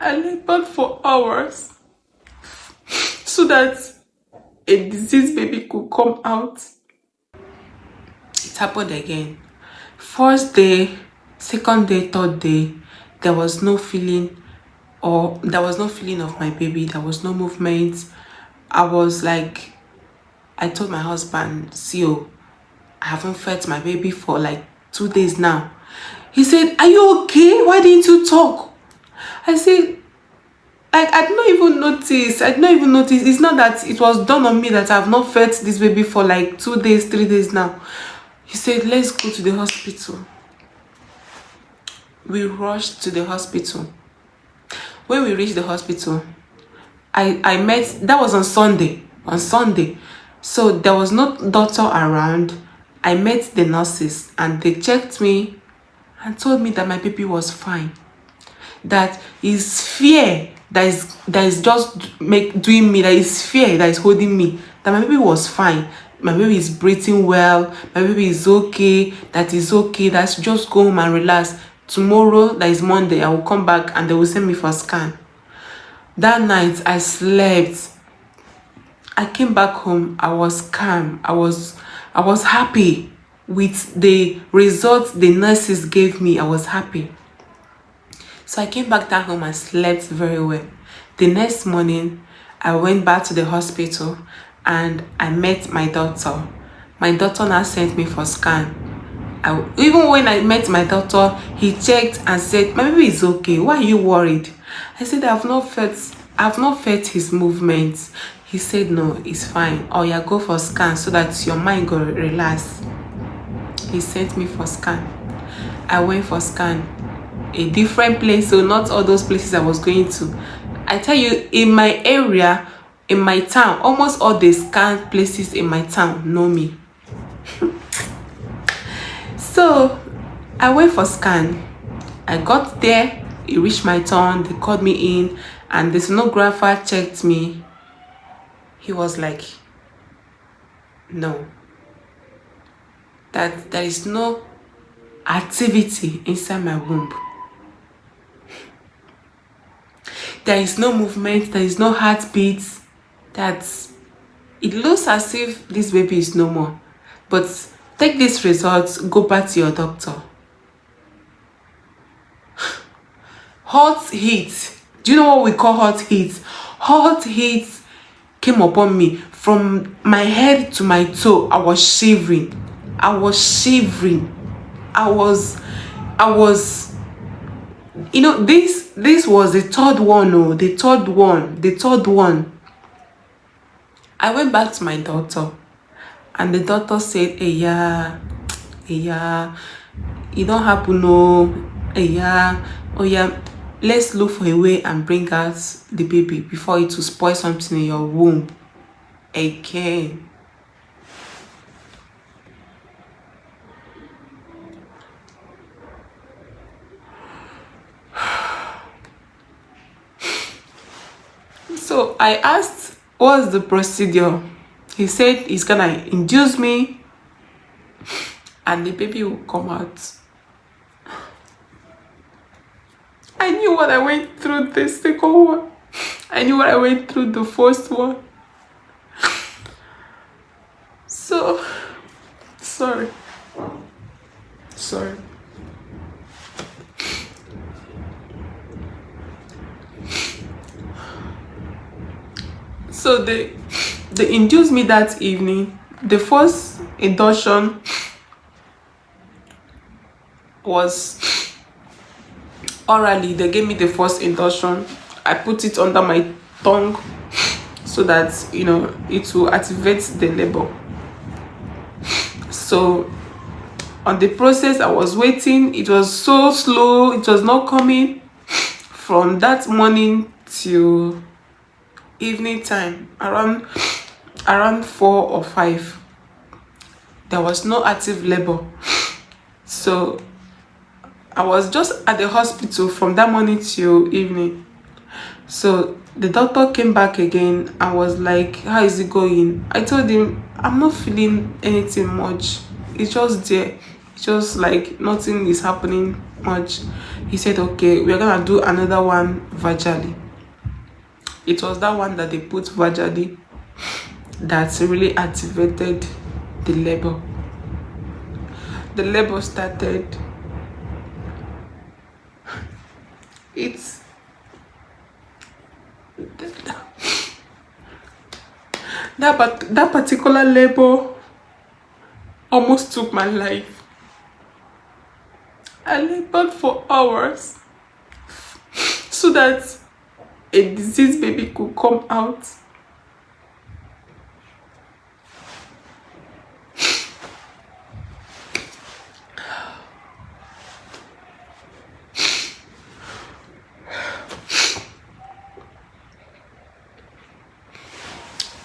I labored for hours so that a diseased baby could come out. It happened again. First day, second day, third day, there was no feeling, or there was no feeling of my baby. There was no movement. I was like, I told my husband, see, oh, I haven't fed my baby for like 2 days now. He said, are you okay? Why didn't you talk? I said, I did not even notice. I did not even notice. It's not that it was done on me that I've not fed this baby for like 2 days, 3 days now. He said, let's go to the hospital. We rushed to the hospital. When we reached the hospital, I met, that was on Sunday. So there was no doctor around. I met the nurses and they checked me and told me that my baby was fine. That is fear that is just doing me, that is fear that is holding me. That my baby was fine. My baby is breathing well. My baby is okay. That is okay. That's just go home and relax. Tomorrow, that is Monday, I will come back and they will send me for a scan. That night, I slept. I came back home. I was calm. I was happy with the results the nurses gave me. I was happy. So I came back that home and slept very well. The next morning, I went back to the hospital and I met my doctor. My doctor now sent me for scan. Even when I met my doctor, he checked and said, my baby is okay. Why are you worried? I said, I've not felt his movements. He said, no, it's fine. Oh yeah, go for scan so that your mind go relax. He sent me for scan. I went for scan. A different place, so not all those places I was going to. I tell you, in my area, in my town, almost all the scan places in my town know me. So I went for scan. I got there, it reached my turn, they called me in and the sonographer checked me. He was like, no, that there is no activity inside my womb. There is no movement, there is no heartbeat, that it looks as if this baby is no more. But take these results, go back to your doctor. Hot heat. Do you know what we call hot heat? Hot heat came upon me. From my head to my toe, I was shivering. I was, you know, this was the third one. Oh, the third one. I went back to my doctor and the doctor said, hey, yeah, it don't happen, no. Hey, yeah, oh yeah, let's look for a way and bring out the baby before it will spoil something in your womb again. So I asked, what's the procedure? He said he's gonna induce me and the baby will come out. I knew what I went through the second one. I knew what I went through the first one. So, sorry. So they induced me that evening. The first induction was orally. They gave me the first induction. I put it under my tongue so that, you know, it will activate the labor. So on the process, I was waiting. It was so slow. It was not coming. From that morning till evening time, around 4 or 5, there was no active labor. So I was just at the hospital from that morning till evening. So the doctor came back again and was like, how is it going? I told him, I'm not feeling anything much. It's just there. just like nothing is happening much. He said, okay, we're gonna do another one vaginally. It was that one that they put vaginally that really activated the labor. The labor started. It's that particular labor almost took my life. I labored for hours so that a diseased baby could come out.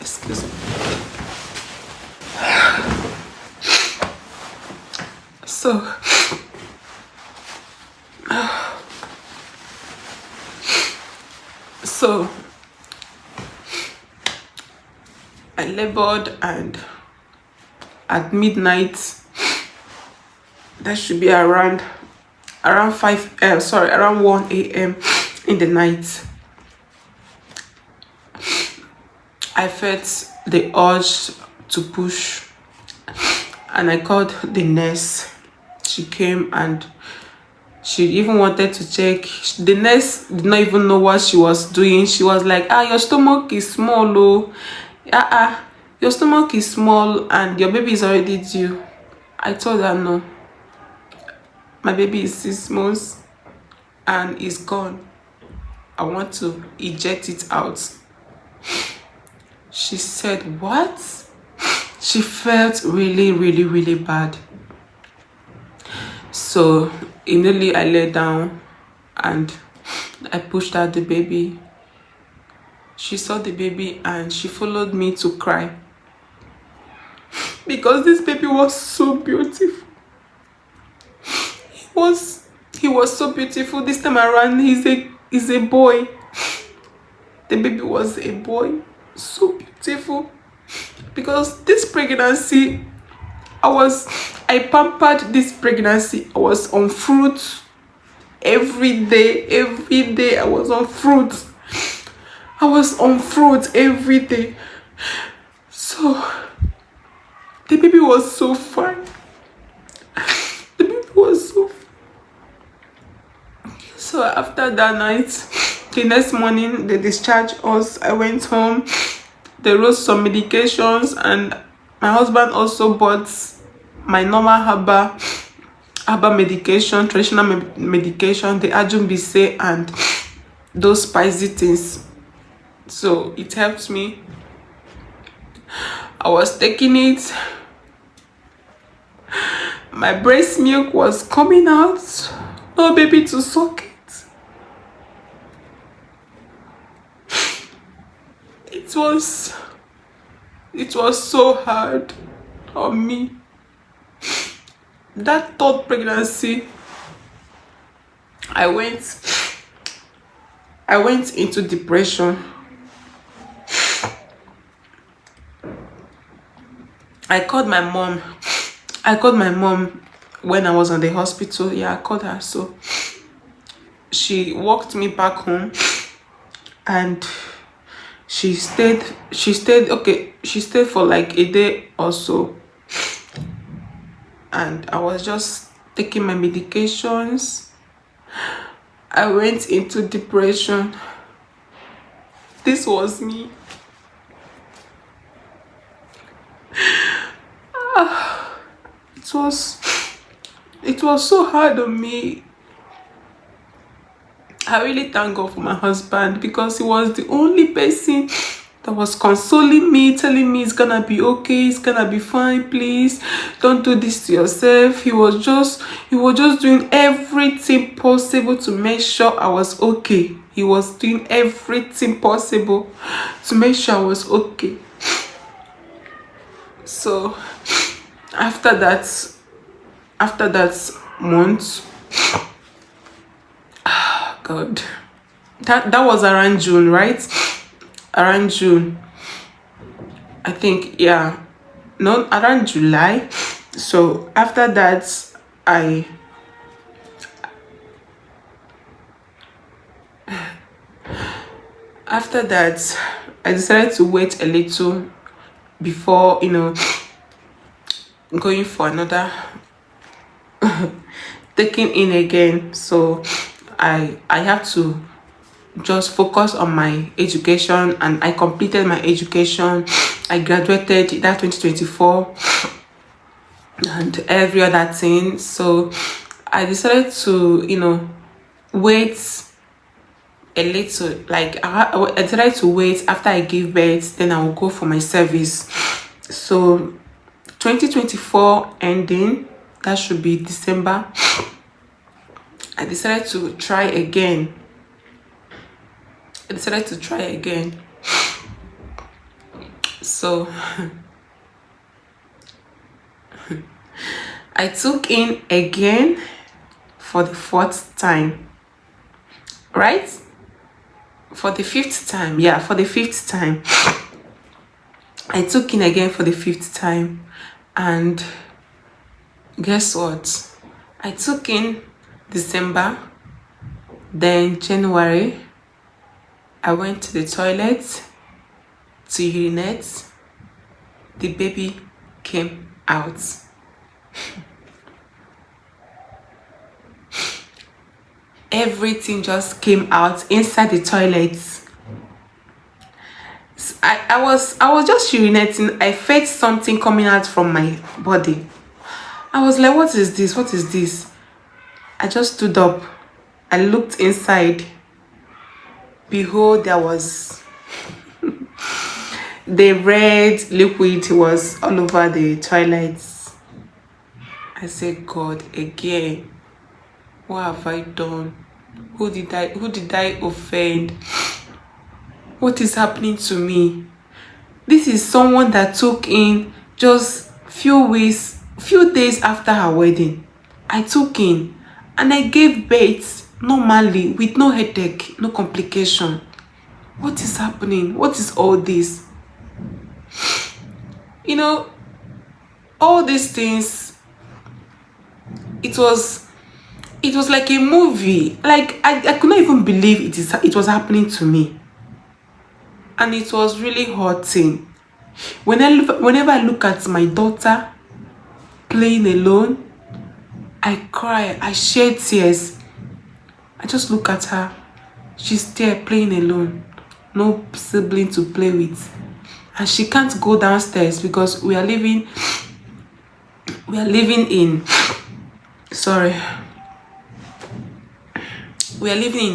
Excuse me. So I labored, and at midnight, that should be around 1 a.m. in the night, I felt the urge to push, and I called the nurse. She came and she even wanted to check. The nurse did not even know what she was doing. She was like, your stomach is small, oh. Your stomach is small and your baby is already due. I told her, no. My baby is 6 months and is gone. I want to eject it out. She said, what? She felt really, really, really bad. So immediately I lay down and I pushed out the baby. She saw the baby and she followed me to cry, because this baby was so beautiful. He was so beautiful. This time around, he's a boy. The baby was a boy. So beautiful. Because this pregnancy, I pampered this pregnancy. I was on fruit every day. I was on fruit. I was on fruit every day. So the baby was so fine. The baby was so fine. So after that night, the next morning they discharged us. I went home. They wrote some medications, and my husband also bought my normal herbal medication, traditional medication, the ajumbise and those spicy things. So it helped me. I was taking it. My breast milk was coming out. No baby to suck it. It was so hard on me. That third pregnancy, I went into depression. I called my mom when I was in the hospital. Yeah, I called her. So she walked me back home, and she stayed for like a day or so, and I was just taking my medications. I went into depression. This was me. It was so hard on me. I really thank God for my husband, because he was the only person that was consoling me, telling me it's gonna be okay, it's gonna be fine, please don't do this to yourself. He was just doing everything possible to make sure I was okay. He was doing everything possible to make sure I was okay. So after that month, God, that was around June, right? Around June, I think. Yeah, no, around July. So after that, I after that I decided to wait a little before, going for another taking in again. So I have to just focus on my education, and I completed my education. I graduated that 2024 and every other thing. So I decided to, wait a little. Like I decided to wait after I give birth, then I will go for my service. So 2024 ending, that should be December, I decided to try again. So I took in again for the fourth time, right? For the fifth time, yeah, for the fifth time. I took in again for the fifth time, and guess what? I took in December, then January, I went to the toilet to urinate. The baby came out. Everything just came out inside the toilet. I was just urinating. I felt something coming out from my body. I was like, what is this? What is this? I just stood up. I looked inside. Behold, there was the red liquid was all over the toilets. I said, God, again, what have I done? Who did I offend? What is happening to me? This is someone that took in just few days after her wedding. I took in and I gave birth normally with no headache, no complication. What is happening? What is all this? All these things, it was like a movie. Like I could not even believe it was happening to me. And it was really hurting. Whenever I look at my daughter playing alone, I cry. I shed tears. I just look at her. She's there playing alone. No sibling to play with. And she can't go downstairs because we are living in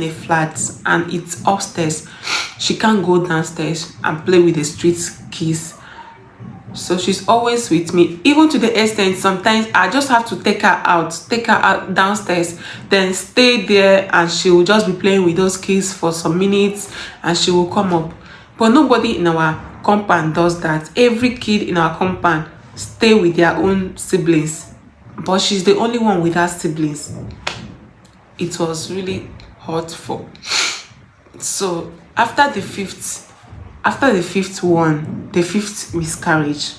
a flat, and it's upstairs. She can't go downstairs and play with the street kids. So she's always with me, even to the extent sometimes I just have to take her out downstairs, then stay there, and she will just be playing with those kids for some minutes and she will come up. But nobody in our compound does that. Every kid in our compound stay with their own siblings, but she's the only one with her siblings. It was really hurtful. So after the fifth miscarriage,